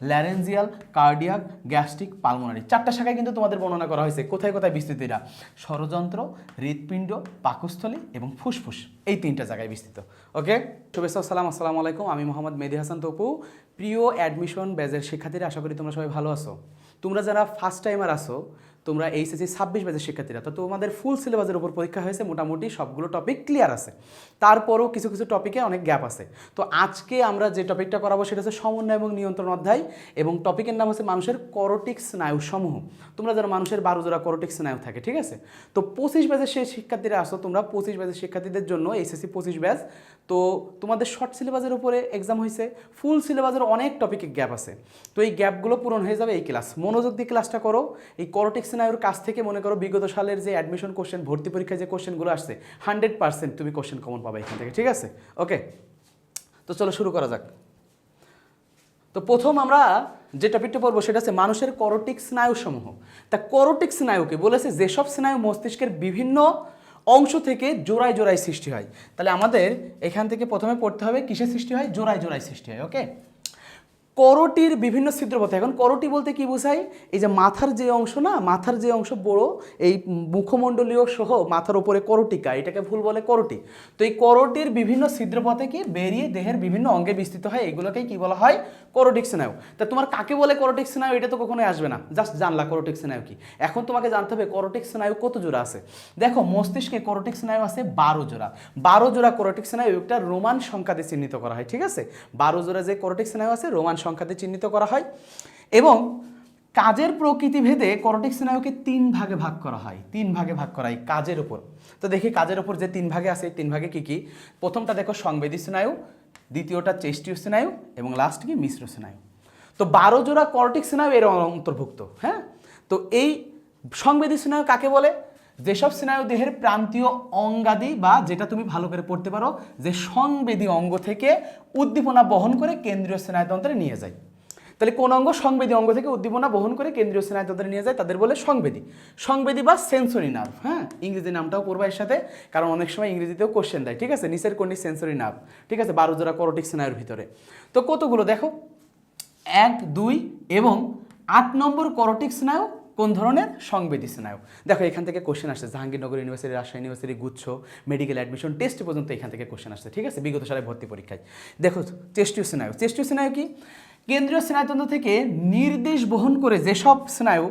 Laryngeal, cardiac, gastric, pulmonary. 4টা শাখায় কিন্তু তোমাদের বর্ণনা করা হয়েছে। কোথায় কোথায় বিস্তৃত এরা? ষড়যন্ত্র, হৃৎপিণ্ড, পাকস্থলী এবং ফুসফুস, এই 3টা জায়গায় বিস্তৃত। ওকে, শুভেচ্ছা সালাম, আসসালামু আলাইকুম। আমি মোহাম্মদ মেহেদী হাসান তপু। প্রিয় অ্যাডমিশন ব্যাচের শিক্ষার্থীরা, আশা করি তোমরা সবাই ভালো আছো। তোমরা যারা ফার্স্ট টাইমার আসো, তোমরা এইচএসসি 26 ব্যাচের শিক্ষার্থীরা, তো তোমাদের ফুল সিলেবাসের উপর পরীক্ষা হয়েছে, মোটামুটি সবগুলো টপিক ক্লিয়ার আছে। তারপরও কিছু কিছু টপিকে অনেক গ্যাপ আছে। তো আজকে আমরা যে টপিকটা করাবো সেটা হচ্ছে সমন্বয় এবং নিয়ন্ত্রণ অধ্যায়, এবং টপিকের নাম হচ্ছে মানুষের করোটিক স্নায়ু সমূহ। তোমরা যারা মানুষের 12 জোড়া করোটিক স্নায়ু থাকে, ঠিক আছে? তো 25 ব্যাচের সেই শিক্ষার্থীরা আসো, তোমরা 25 ব্যাচের শিক্ষার্থীদের জন্য এইচএসসি 25 ব্যাচ। তো তোমাদের শর্ট সিলেবাসের উপরে এক্সাম হয়েছে, ফুল সিলেবাসের অনেক টপিকে গ্যাপ আছে। তো এই গ্যাপগুলো পূরণ হয়ে যাবে এই ক্লাস। মনোযোগ দিয়ে ক্লাসটা করো। এই করোটিক স্নায়ুর কাছ থেকে মনে করো বিগত সালের যে অ্যাডমিশন কোশ্চেন, ভর্তি পরীক্ষায় যে কোশ্চেনগুলো আসছে, 100% তুমি কোশ্চেন কমন পাবে এখান থেকে, ঠিক আছে? ওকে, তো চলো শুরু করা যাক। তো প্রথম আমরা যে টপিকটা পড়বো সেটা হচ্ছে মানুষের করোটিক স্নায়ুসমূহ। তা করোটিক স্নায়ুকে বলেছে যেসব স্নায়ু মস্তিষ্কের বিভিন্ন অংশ থেকে জোড়ায় জোড়ায় সৃষ্টি হয়। তাহলে আমাদের এখান থেকে প্রথমে পড়তে হবে কিসের সৃষ্টি হয়? জোড়ায় জোড়ায় সৃষ্টি হয়। ওকে, করোটির বিভিন্ন ছিদ্রপথে। এখন করোটি বলতে কি বোঝায়? এই যে মাথার যে অংশ না, মাথার যে অংশ বড়, এই মুখমণ্ডলীয় সহ মাথার উপরে করোটিকা, এটাকে ভুল বলে করোটি। তো এই করোটির বিভিন্ন ছিদ্রপথে কি বেরিয়ে দেহের বিভিন্ন অঙ্গে বিস্তৃত হয়, এগুলোকেই কি বলা হয়? করোটিক স্নায়ু। তা তোমার কাকে বলে করোটিক স্নায়ু, এটা তো কখনোই আসবে না, জাস্ট জানলা করোটিক স্নায়ু কি। এখন তোমাকে জানতে হবে করোটিক স্নায়ু কত জোড়া আছে। দেখো, মস্তিষ্কে করোটিক স্নায়ু আছে 12 জোড়া। 12 জোড়া করোটিক স্নায়ু একটা রোমান সংখ্যাতে চিহ্নিত করা হয়, ঠিক আছে? 12 জোড়া যে করোটিক স্নায়ু আছে রোমান সংখ্যাতে চিহ্নিত করা হয়। এবং কাজের প্রকৃতি ভেদে করোটিক স্নায়ুকে 3 ভাগে ভাগ করা হয়। 3 ভাগে ভাগ করা হয় কাজের উপর। তো দেখি কাজের উপর যে 3 ভাগে আছে, 3 ভাগে কি কি? প্রথমটা দেখো সংবেদী স্নায়ু, দ্বিতীয়টা চেষ্টীয় স্নায়ু, এবং লাস্ট কি মিশ্র স্নায়ু। তো 12 জোড়া করোটিক স্নায়ু এর অন্তর্ভুক্ত। হ্যাঁ, তো এই সংবেদী স্নায়ু কাকে বলে? যেসব স্নায়ু দেহের প্রান্তীয় অঙ্গাদি, বা যেটা তুমি ভালো করে পড়তে পারো যে সংবেদী অঙ্গ থেকে উদ্দীপনা বহন করে কেন্দ্রীয় স্নায়ুতন্ত্রে নিয়ে যায়। তাহলে কোন অঙ্গ? সংবেদী অঙ্গ থেকে উদ্দীপনা বহন করে কেন্দ্রীয় স্নায়ুতন্ত্রে নিয়ে যায়, তাদের বলে সংবেদী। সংবেদী বা সেন্সরি নার্ভ। হ্যাঁ, ইংরেজি নামটাও পড়বা এর সাথে, কারণ অনেক সময় ইংরেজিতেও কোশ্চেন দেয়, ঠিক আছে? নিচের কোনটি সেন্সরি নার্ভ, ঠিক আছে? 12 জোড়া করোটিক স্নায়ুর ভিতরে। তো কতগুলো দেখো, 1, 2 এবং 8 নম্বর করোটিক স্নায়ু কোন ধরনের? সংবেদী স্নায়ু। দেখো এখান থেকে কোশ্চেন আসছে, জাহাঙ্গীরনগর ইউনিভার্সিটি, রাজশাহী ইউনিভার্সিটি, গুচ্ছ, মেডিকেল অ্যাডমিশন টেস্ট পর্যন্ত এখান থেকে কোশ্চেন আসছে, ঠিক আছে? বিগত সালে ভর্তি পরীক্ষায়। দেখো চেষ্টীয় স্নায়ু। চেষ্টীয় স্নায়ু কি? কেন্দ্রীয় স্নায়ুতন্ত্র থেকে নির্দেশ বহন করে যেসব স্নায়ু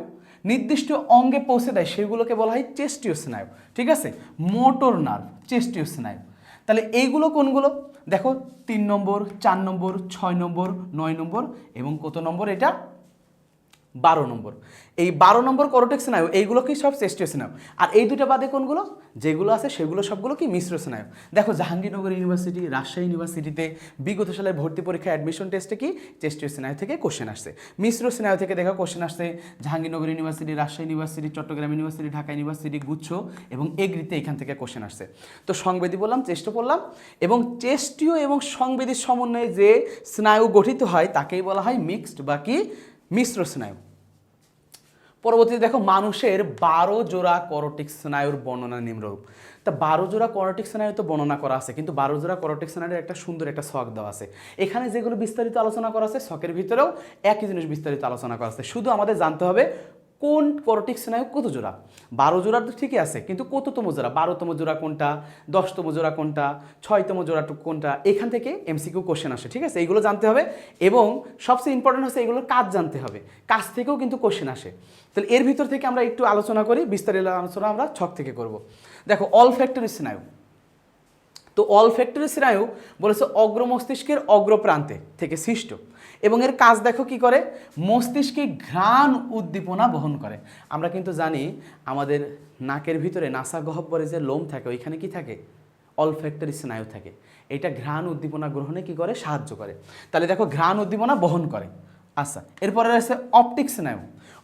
নির্দিষ্ট অঙ্গে পৌঁছে দেয় সেগুলোকে বলা হয় চেষ্টীয় স্নায়ু, ঠিক আছে? মোটর নার্ভ, চেষ্টীয় স্নায়ু। তাহলে এইগুলো কোনগুলো? দেখো 3 নম্বর, 4 নম্বর, 6 নম্বর, 9 নম্বর এবং কত নম্বর? এটা 12 নম্বর। এই 12 নম্বর করোটিক স্নায়ু, এইগুলো কি সব চেষ্টীয় স্নায়ু। আর এই দুটো বাদে কোনগুলো? যেগুলো আছে সেগুলো সবগুলো কি? মিশ্র স্নায়ু। দেখো জাহাঙ্গীরনগর ইউনিভার্সিটি, রাজশাহী ইউনিভার্সিটিতে বিগত সালের ভর্তি পরীক্ষা অ্যাডমিশন টেস্টে কি চেষ্টীয় স্নায়ু থেকে কোশ্চেন আসছে। মিশ্র স্নায়ু থেকে দেখো কোশ্চেন আসছে Jahangirnagar university, Rajshahi university, Chittagong university, Dhaka university, গুচ্ছ এবং এগ্রিতে এখান থেকে কোশ্চেন আসছে। তো সংবেদী বললাম, চেষ্ট বললাম, এবং চেষ্টীয় এবং সংবেদীর সমন্বয়ে যে স্নায়ু গঠিত হয় তাকেই বলা হয় মিক্সড বা কি? মিশ্র স্নায়ু। পরবর্তীতে দেখো মানুষের 12 জোড়া করোটিক স্নায়ুর বর্ণনা নিম্নরূপ। তা 12 জোড়া করোটিক স্নায়ু তো বর্ণনা করা আছে, কিন্তু 12 জোড়া করোটিক স্নায়ুর একটা সুন্দর একটা ছক দেওয়া আছে। এখানে যেগুলো বিস্তারিত আলোচনা করা আছে ছকের ভিতরেও একই জিনিস বিস্তারিত আলোচনা করা আছে। শুধু আমাদের জানতে হবে কোন করোটিক স্নায়ু কত জোড়া। 12 জোড়া তো ঠিকই আছে, কিন্তু কততম জোড়া? 12তম জোড়া কোনটা, 10তম জোড়া কোনটা, 6তম জোড়া কোনটা? এখান থেকে এমসিকিউ কোশ্চেন আসে, ঠিক আছে? এইগুলো জানতে হবে। এবং সবচেয়ে ইম্পর্টেন্ট হচ্ছে এগুলোর কাজ জানতে হবে, কাজ থেকেও কিন্তু কোশ্চেন আসে। তাহলে এর ভিতর থেকে আমরা একটু আলোচনা করি, বিস্তারিত আলোচনা আমরা ছক থেকে করব। দেখো অলফ্যাক্টরি স্নায়ু। তো অলফ্যাক্টরি স্নায়ু বলেছে অগ্র মস্তিষ্কের অগ্রপ্রান্তে থেকে সৃষ্ট, এবং এর কাজ দেখো কি করে? মস্তিষ্কে ঘ্রাণ উদ্দীপনা বহন করে। আমরা কিন্তু জানি আমাদের নাকের ভিতরে নাসা গহ্বরে যে লোম থাকে ওইখানে কি থাকে? অলফ্যাক্টরি স্নায়ু থাকে। এটা ঘ্রাণ উদ্দীপনা গ্রহণে কি করে? সাহায্য করে। তাহলে দেখো ঘ্রাণ উদ্দীপনা বহন করে। আচ্ছা, এরপরে আছে অপটিক স্নায়ু।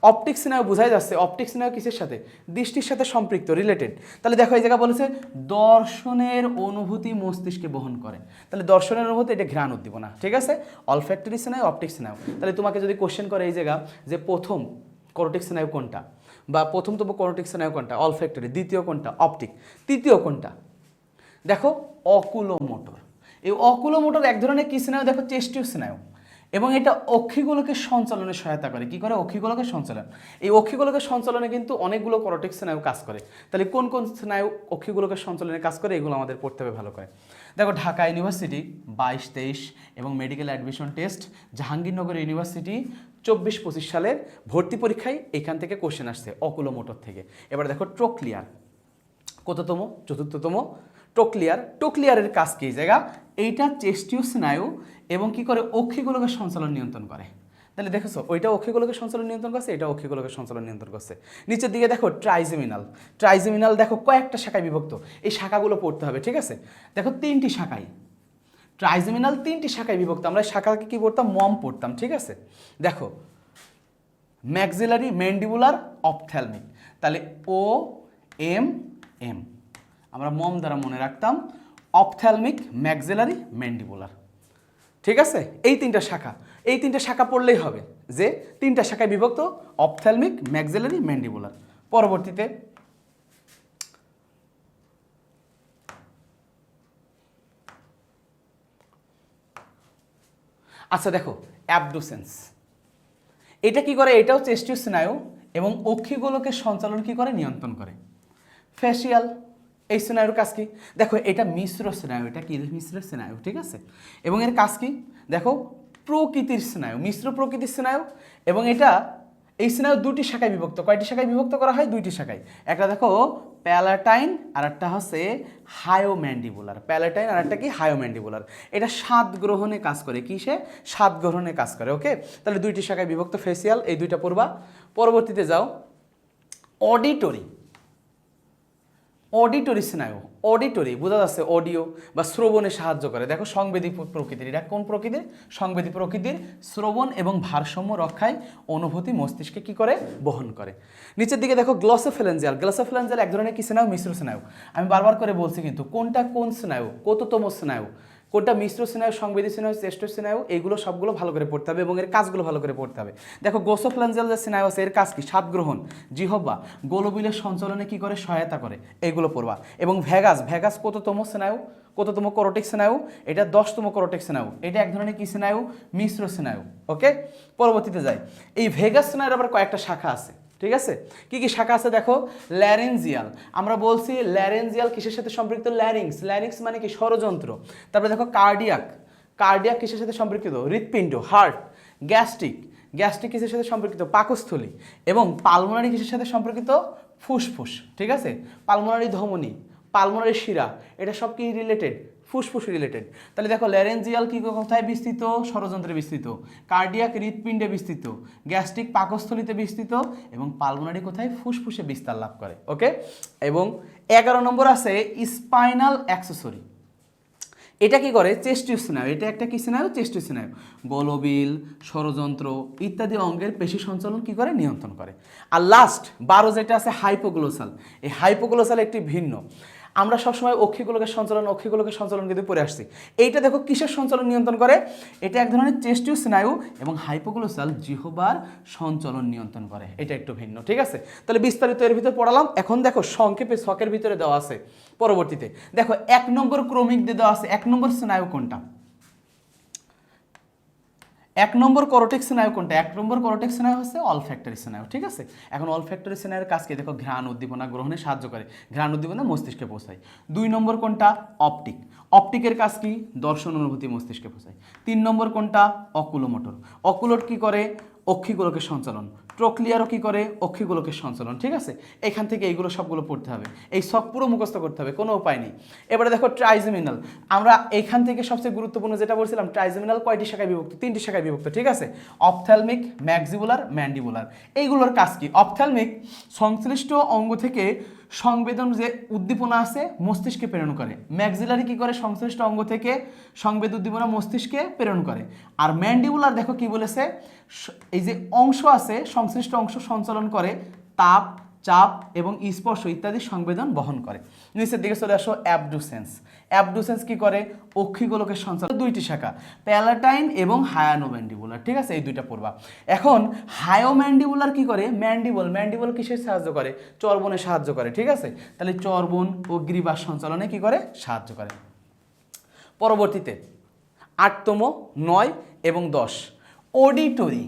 অপটিক স্নায়ু বোঝাই যাচ্ছে, অপটিক স্নায়ু কিসের সাথে? দৃষ্টির সাথে সম্পৃক্ত, রিলেটেড। তাহলে দেখো এই জায়গা বলেছে দর্শনের অনুভূতি মস্তিষ্কে বহন করে। তাহলে দর্শনের অনুভূতি, এটা ঘ্রাণ উদ্দীপনা, ঠিক আছে? অলফ্যাক্টরি স্নায়ু, অপটিক স্নায়ু। তাহলে তোমাকে যদি কোশ্চেন করে এই জায়গা যে প্রথম করোটিক স্নায়ু কোনটা, বা প্রথমতম করোটিক স্নায়ু কোনটা? অলফ্যাক্টরি। দ্বিতীয় কোনটা? অপটিক। তৃতীয় কোনটা? দেখো অকুলোমোটর। এই অকুলোমোটর এক ধরনের কি স্নায়ু? দেখো চেষ্টীয় স্নায়ু। এবং এটা অক্ষিগোলকের সঞ্চালনে সহায়তা করে। কি করে? অক্ষিগোলকের সঞ্চালন। এই অক্ষিগোলকের সঞ্চালনে কিন্তু অনেকগুলো করোটিক স্নায়ু কাজ করে। তাহলে কোন কোন স্নায়ু অক্ষিগোলকের সঞ্চালনে কাজ করে এগুলো আমাদের পড়তে হবে ভালো করে। দেখো ঢাকা ইউনিভার্সিটি 22-23 এবং medical admission test, Jahangirnagar university 24-25 সালের ভর্তি পরীক্ষায় এখান থেকে কোশ্চেন আসছে অকুলোমোটর থেকে। এবার দেখো ট্রোক্লিয়ার কততম? চতুর্থতম। টোক্লিয়ারের কাজ কি জায়গা? এইটা চেস্টীয় স্নায়ু এবং কি করে? অক্ষিগোলকের সঞ্চালন নিয়ন্ত্রণ করে। তাহলে দেখেছো ওইটা অক্ষিগোলকের সঞ্চালন নিয়ন্ত্রণ করছে, এটা অক্ষিগোলকের সঞ্চালন নিয়ন্ত্রণ করছে। নিচের দিকে দেখো ট্রাইজেমিনাল দেখো কয়েকটা শাখায় বিভক্ত, এই শাখাগুলো পড়তে হবে, ঠিক আছে? দেখো 3টি শাখায়, ট্রাইজেমিনাল 3টি শাখায় বিভক্ত। আমরা শাখাকে কি পড়তাম? মম পড়তাম, ঠিক আছে? দেখো ম্যাক্সিলারি, ম্যান্ডিবুলার, অপথ্যালমিক। তাহলে OM আমরা মম দ্বারা মনে রাখতাম, অপথ্যালমিক, ম্যাক্সিলারি, ম্যান্ডিবুলার, ঠিক আছে? এই 3টা শাখা, এই 3টা শাখা পড়লেই হবে যে 3টা শাখায় বিভক্ত, অপথ্যালমিক, ম্যাক্সিলারি, ম্যান্ডিবুলার। পরবর্তীতে আচ্ছা দেখো অ্যাবডুসেন্স, এটা কি করে? এটাও চেস্টীয় স্নায়ু এবং অক্ষিগোলকের সঞ্চালন কি করে? নিয়ন্ত্রণ করে। ফেসিয়াল, এই স্নায়ুর কাজ কি? দেখো এটা মিশ্র স্নায়ু, এটা কি? মিশ্র স্নায়ু, ঠিক আছে? এবং এর কাজ কি? দেখো প্রকৃতির স্নায়ু, মিশ্র প্রকৃতির স্নায়ু, এবং এটা এই স্নায়ু 2টি শাখায় বিভক্ত। কয়টি শাখায় বিভক্ত করা হয়? 2টি শাখায়। একটা দেখো প্যালাটাইন আর একটা হচ্ছে হায়োম্যান্ডিবুলার। প্যালাটাইন আর একটা কি? হায়োম্যান্ডিবুলার। এটা স্বাদ গ্রহণে কাজ করে। কিসে? স্বাদ গ্রহণে কাজ করে। ওকে, তাহলে 2টি শাখায় বিভক্ত, ফেসিয়াল, এই 2টা পড়বা। পরবর্তীতে যাও অডিটরি স্নায়ু। অডিটরি বোঝা যাচ্ছে, অডিও বা শ্রবণে সাহায্য করে। দেখো সংবেদী প্রকৃতির, এটা কোন প্রকৃতির? সংবেদী প্রকৃতির। শ্রবণ এবং ভারসাম্য রক্ষায় অনুভূতি মস্তিষ্কে কি করে? বহন করে। নিচের দিকে দেখো গ্লসোফ্যালেঞ্জিয়াল। গ্লসোফ্যালেঞ্জিয়াল এক ধরনের কি স্নায়ু? মিশ্র স্নায়ু। আমি বারবার করে বলছি কিন্তু কোনটা কোন স্নায়ু, কততম স্নায়ু, কোনটা মিশ্র স্নায়ু, সংবেদী স্নায়ু, চেষ্ট স্নায়ু, এইগুলো সবগুলো ভালো করে পড়তে হবে এবং এর কাজগুলো ভালো করে পড়তে হবে। দেখো গ্লসোফ্যালেঞ্জিয়াল যে স্নায়ু আছে এর কাজ কি? স্বাদ গ্রহণ, জিহ্বা, গোলবিলের সঞ্চালনে কি করে? সহায়তা করে। এইগুলো পড়বা। এবং ভ্যাগাস কততম স্নায়ু? কততম করোটিক স্নায়ু? এটা 10তম করোটিক স্নায়ু। এটা এক ধরনের কি স্নায়ু? মিশ্র স্নায়ু। ওকে, পরবর্তীতে যাই। এই ভেগাস স্নায়ুর আবার কয়েকটা শাখা আছে, ঠিক আছে? কি কি শাখা আছে দেখো? ল্যারেঞ্জিয়াল, আমরা বলছি ল্যারেঞ্জিয়াল কিসের সাথে সম্পৃক্ত? ল্যারিংস মানে কি? ষড়যন্ত্র। তারপরে দেখো কার্ডিয়াক কিসের সাথে সম্পর্কিত? হৃৎপিণ্ড, হার্ট। গ্যাস্ট্রিক কিসের সাথে সম্পর্কিত? পাকস্থলী। এবং পালমোনারি কিসের সাথে সম্পর্কিত? ফুসফুস, ঠিক আছে? পালমোনারি ধমনী, পালমোনারি শিরা, এটা সব কি রিলেটেড? ফুসফুস রিলেটেড। তাহলে দেখো ল্যারেঞ্জিয়াল কি কোথায় বিস্তৃত? ষড়যন্ত্রে বিস্তৃত। কার্ডিয়াক হৃৎপিণ্ডে বিস্তৃত। গ্যাস্ট্রিক পাকস্থলীতে বিস্তৃত। এবং পালমোনারি কোথায়? ফুসফুসে বিস্তার লাভ করে। ওকে, এবং 11 নম্বর আছে স্পাইনাল অ্যাক্সেসরি। এটা কি করে? চেস্টীয় স্নায়ু। এটা একটা কি স্নায়ু? চেস্টীয় স্নায়ু। গোলবিল, ষড়যন্ত্র ইত্যাদি অঙ্গের পেশি সঞ্চালন কি করে? নিয়ন্ত্রণ করে। আর লাস্ট 12 যেটা আছে হাইপোগ্লোসাল। এই হাইপোগ্লোসাল একটি ভিন্ন। আমরা সবসময় অক্ষিগোলকের সঞ্চালন কিন্তু পড়ে আসছি। এইটা দেখো কিসের সঞ্চালন নিয়ন্ত্রণ করে? এটা এক ধরনের চেস্টীয় স্নায়ু এবং হাইপোগ্লোসাল জিহ্বার সঞ্চালন নিয়ন্ত্রণ করে। এটা একটু ভিন্ন, ঠিক আছে? তাহলে বিস্তারিত এর ভিতরে পড়ালাম। এখন দেখো সংক্ষেপে ছকের ভিতরে দেওয়া আছে। পরবর্তীতে দেখো 1 নম্বর ক্রমিক দিয়ে দেওয়া আছে। 1 নম্বর স্নায়ু কোনটা? 1 নম্বর করোটিক স্নায়ু কোনটা? 1 নম্বর করোটিক স্নায়ু হচ্ছে অলফ্যাক্টরি স্নায়ু, ঠিক আছে? এখন অলফ্যাক্টরি স্নায়ুর কাজ কি? দেখো ঘ্রাণ উদ্দীপনা গ্রহণে সাহায্য করে, ঘ্রাণ উদ্দীপনা মস্তিষ্কে পৌঁছায়। 2 নম্বর কোনটা? অপটিকের কাজ কি? দর্শন অনুভূতি মস্তিষ্কে পৌঁছায়। 3 নম্বর কোনটা? অকুলোমোটর। অকুলোর কি করে? অক্ষিগোলকের সঞ্চালন। ট্রোক্লিয়ারও কি করে? অক্ষিগোলকের সঞ্চালন, ঠিক আছে? এখান থেকে এইগুলো সবগুলো পড়তে হবে, এই সব পুরো মুখস্থ করতে হবে, কোনো উপায় নেই। এবারে দেখো ট্রাইজেমিনাল। আমরা এখান থেকে সবচেয়ে গুরুত্বপূর্ণ যেটা বলছিলাম, ট্রাইজেমিনাল কয়টি শাখায় বিভক্ত? 3টি শাখায় বিভক্ত, ঠিক আছে? Ophthalmic, maxillary, mandibular. এইগুলোর কাজ কি? অপথ্যালমিক সংশ্লিষ্ট অঙ্গ থেকে সংবেদন যে উদ্দীপনা আছে মস্তিষ্কে প্রেরণ করে। ম্যাক্সিলারি কি করে? সংশ্লিষ্ট অঙ্গ থেকে সংবেদ উদ্দীপনা মস্তিষ্কে প্রেরণ করে। আর ম্যান্ডিবুলার দেখো কি বলেছে? এই যে অংশ আছে সংশ্লিষ্ট অংশ সঞ্চালন করে, তাপ, চাপ এবং স্পর্শ ইত্যাদি সংবেদন বহন করে। নিচের দিকে চলে আসো অ্যাবডুসেন্স কি করে? অক্ষিগোলকের সঞ্চালন। 2টি শাখা, প্যালাটাইন এবং হায়ানোম্যান্ডিবুলার, ঠিক আছে? এই 2টা পড়বা। এখন হায়োম্যান্ডিবুলার কি করে? ম্যান্ডিবল কিসের সাহায্য করে? চর্বণে সাহায্য করে, ঠিক আছে? তাহলে চর্বণ ও গ্রীবা সঞ্চালনে কি করে? সাহায্য করে। পরবর্তীতে 8তম, 9 এবং 10 অডিটরি,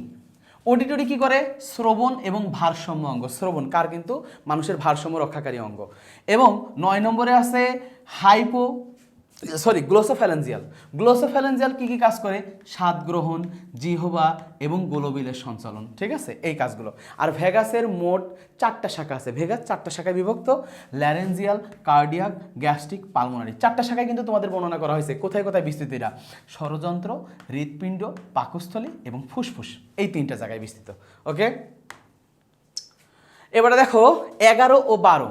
অডিটরি কি করে? শ্রবণ এবং ভারসাম্য অঙ্গ। শ্রবণ কার? কিন্তু মানুষের ভারসাম্য রক্ষাকারী অঙ্গ। এবং 9 নম্বরে আছে গ্লোসোফ্যালেঞ্জিয়াল। গ্লোসোফ্যালেঞ্জিয়াল কি কি কাজ করে? স্বাদ গ্রহণ, জিহ্বা এবং গোলবিলের সঞ্চালন, ঠিক আছে, এই কাজগুলো। আর ভেগাসের মোট 4টা শাখা আছে। ভেগাস 4টা শাখায় বিভক্ত, ল্যারেঞ্জিয়াল, কার্ডিয়াক, গ্যাস্ট্রিক, পালমোনারি। 4টা শাখায় কিন্তু তোমাদের বর্ণনা করা হয়েছে। কোথায় কোথায় বিস্তৃতিরা? ষড়যন্ত্র, হৃৎপিণ্ড, পাকস্থলী এবং ফুসফুস, এই 3টা জায়গায় বিস্তৃত। ওকে, এবারে দেখো 11 ও 12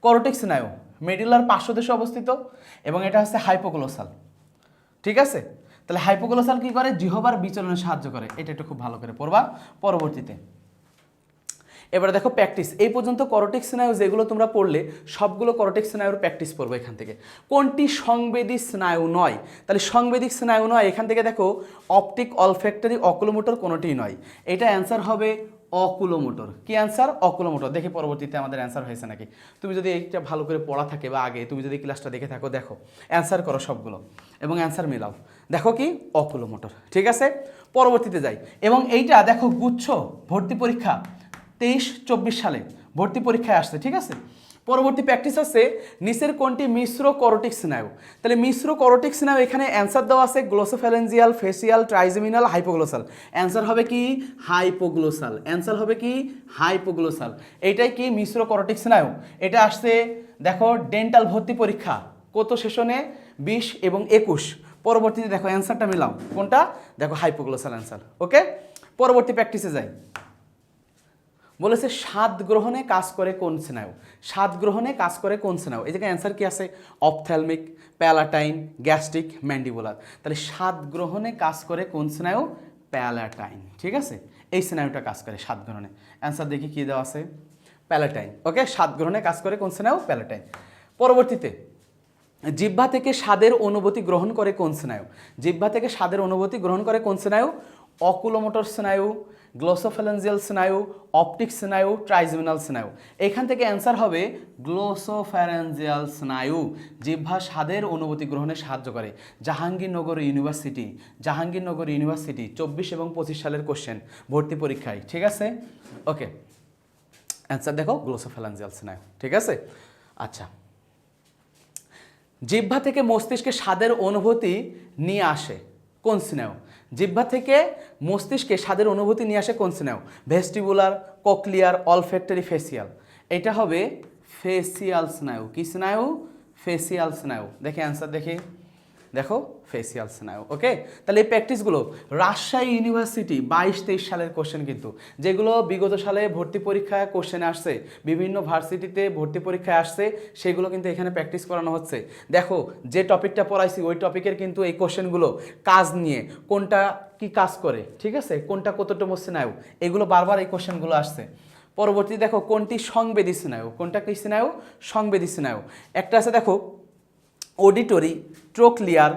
করোটিক স্নায়ু মেডুলার পার্শ্বদেশে অবস্থিত এবং এটা হচ্ছে হাইপোগ্লোসাল, ঠিক আছে। তাহলে হাইপোগ্লোসাল কি করে? জিহ্বার বিচলনে সাহায্য করে। এটা একটু খুব ভালো করে পড়বা পরবর্তীতে। এবারে দেখো প্র্যাকটিস। এই পর্যন্ত করোটিক স্নায়ু যেগুলো তোমরা পড়লে সবগুলো করোটিক স্নায়ুর প্র্যাকটিস পড়বো এখান থেকে। কোনটি সংবেদী স্নায়ু নয়? তাহলে সংবেদিক স্নায়ু নয়, এখান থেকে দেখো অপটিক, অলফ্যাক্টরি, অকুলোমোটর কোনোটিই নয়। এটা অ্যান্সার হবে অকুলোমোটর। কি অ্যান্সার? অকুলোমোটর। দেখি পরবর্তীতে আমাদের অ্যান্সার হয়েছে নাকি। তুমি যদি এইটা ভালো করে পড়া থাকে বা আগে তুমি যদি ক্লাসটা দেখে থাকো, দেখো অ্যান্সার করো সবগুলো এবং অ্যান্সার মেলাও। দেখো কি? অকুলোমোটর, ঠিক আছে। পরবর্তীতে যাই। এবং এইটা দেখো গুচ্ছ ভর্তি পরীক্ষা 23-24 সালে ভর্তি পরীক্ষায় আসছে, ঠিক আছে। পরবর্তী প্র্যাকটিস আছে নিচের কোনটি মিশ্র করোটিক স্নায়ু? তাহলে মিশ্র করোটিক স্নায়ু এখানে অ্যান্সার দেওয়া আছে গ্লোসোফ্যালেঞ্জিয়াল, ফেসিয়াল, ট্রাইজেমিনাল, হাইপোগ্লোসাল। অ্যান্সার হবে কি? হাইপোগ্লোসাল। অ্যান্সার হবে কি? হাইপোগ্লোসাল। এইটাই কি মিশ্র করোটিক স্নায়ু। এটা আসছে দেখো ডেন্টাল ভর্তি পরীক্ষা কত সেশনে? 20 এবং 21। পরবর্তীতে দেখো অ্যান্সারটা মিলাও কোনটা, দেখো হাইপোগ্লোসাল অ্যান্সার। ওকে, পরবর্তী প্র্যাকটিসে যাই। বলেছে স্বাদ গ্রহণে কাজ করে কোন স্নায়ু? স্বাদ গ্রহণে কাজ করে কোন স্নায়ু? এই জায়গায় অ্যান্সার কি আছে? Ophthalmic, palatine, gastric, mandibular. তাহলে স্বাদ গ্রহণে কাজ করে কোন স্নায়ু? প্যালাটাইন, ঠিক আছে। এই স্নায়ুটা কাজ করে স্বাদ গ্রহণে। অ্যান্সার দেখি কি দেওয়া আছে? প্যালাটাইন। ওকে, স্বাদ গ্রহণে কাজ করে কোন স্নায়ু? প্যালাটাইন। পরবর্তীতে জিহ্বা থেকে স্বাদের অনুভূতি গ্রহণ করে কোন স্নায়ু? জিহ্বা থেকে স্বাদের অনুভূতি গ্রহণ করে কোন স্নায়ু? অকুলোমোটর স্নায়ু, গ্লোসোফ্যালেঞ্জিয়াল স্নায়ু, অপটিক স্নায়ু, ট্রাইজেমিনাল স্নায়ু। এখান থেকে অ্যান্সার হবে গ্লোসোফ্যারেঞ্জিয়াল স্নায়ু। জিহ্বা স্বাদের অনুভূতি গ্রহণে সাহায্য করে। জাহাঙ্গীরনগর ইউনিভার্সিটি 24 এবং 25 সালের কোশ্চেন ভর্তি পরীক্ষায়, ঠিক আছে। ওকে, অ্যান্সার দেখো গ্লোসোফ্যালেঞ্জিয়াল স্নায়ু, ঠিক আছে। আচ্ছা, জিহ্বা থেকে মস্তিষ্কে স্বাদের অনুভূতি নিয়ে আসে কোন স্নায়ু? জিহ্বা থেকে মস্তিষ্কে স্বাদের অনুভূতি নিয়ে আসে কোন স্নায়ু? Vestibular, cochlear, olfactory, facial. এটা হবে ফেসিয়াল স্নায়ু। কি স্নায়ু? ফেসিয়াল স্নায়ু। দেখে অ্যান্সার দেখি, দেখো ফেসিয়াল স্নায়ু। ওকে, তাহলে এই প্র্যাকটিসগুলো রাজশাহী ইউনিভার্সিটি 22-23 সালের কোশ্চেন, কিন্তু যেগুলো বিগত সালে ভর্তি পরীক্ষায় কোশ্চেন আসছে, বিভিন্ন ভার্সিটিতে ভর্তি পরীক্ষায় আসছে, সেগুলো কিন্তু এখানে প্র্যাকটিস করানো হচ্ছে। দেখো যে টপিকটা পড়াইছি ওই টপিকের কিন্তু এই কোশ্চেনগুলো কাজ নিয়ে, কোনটা কি কাজ করে, ঠিক আছে, কোনটা কতটুকু স্নায়ু, এগুলো বারবার এই কোশ্চেনগুলো আসছে। পরবর্তী দেখো কোনটি সংবেদী স্নায়ু? কোনটা কি স্নায়ু? সংবেদী স্নায়ু। একটা আছে দেখো অডিটরি, ট্রোক্লিয়ার,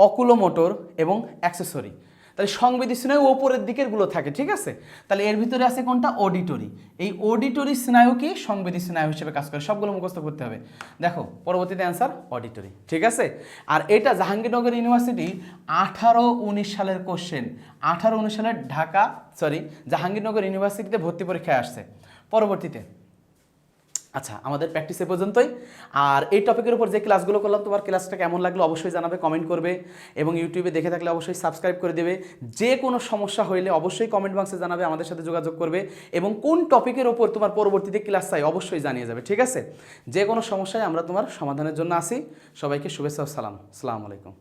অকুলোমোটর এবং অ্যাক্সেসরি। তাহলে সংবেদী স্নায়ু ওপরের দিকের গুলো থাকে, ঠিক আছে। তাহলে এর ভিতরে আছে কোনটা? অডিটরি। এই অডিটরি স্নায়ু কি সংবেদী স্নায়ু হিসেবে কাজ করে। সবগুলো মুখস্থ করতে হবে। দেখো পরবর্তীতে অ্যান্সার অডিটরি, ঠিক আছে। আর এটা জাহাঙ্গীরনগর ইউনিভার্সিটি 18-19 সালের কোশ্চেন। 18-19 সালের জাহাঙ্গীরনগর ইউনিভার্সিটিতে ভর্তি পরীক্ষায় আসছে। পরবর্তীতে আচ্ছা, আমাদের প্র্যাকটিস এ পর্যন্তই। আর এই টপিকের উপর যে ক্লাসগুলো করলাম, তোমার ক্লাসটা কেমন লাগলো অবশ্যই জানাবে, কমেন্ট করবে এবং ইউটিউবে দেখে থাকলে অবশ্যই সাবস্ক্রাইব করে দেবে। যে কোনো সমস্যা হইলে অবশ্যই কমেন্ট বক্সে জানাবে, আমাদের সাথে যোগাযোগ করবে এবং কোন টপিকের ওপর তোমার পরবর্তীতে ক্লাস চাই অবশ্যই জানিয়ে যাবে, ঠিক আছে। যে কোনো সমস্যায় আমরা তোমার সমাধানের জন্য আসি। সবাইকে শুভেচ্ছা ও সালাম। আসসালামু আলাইকুম।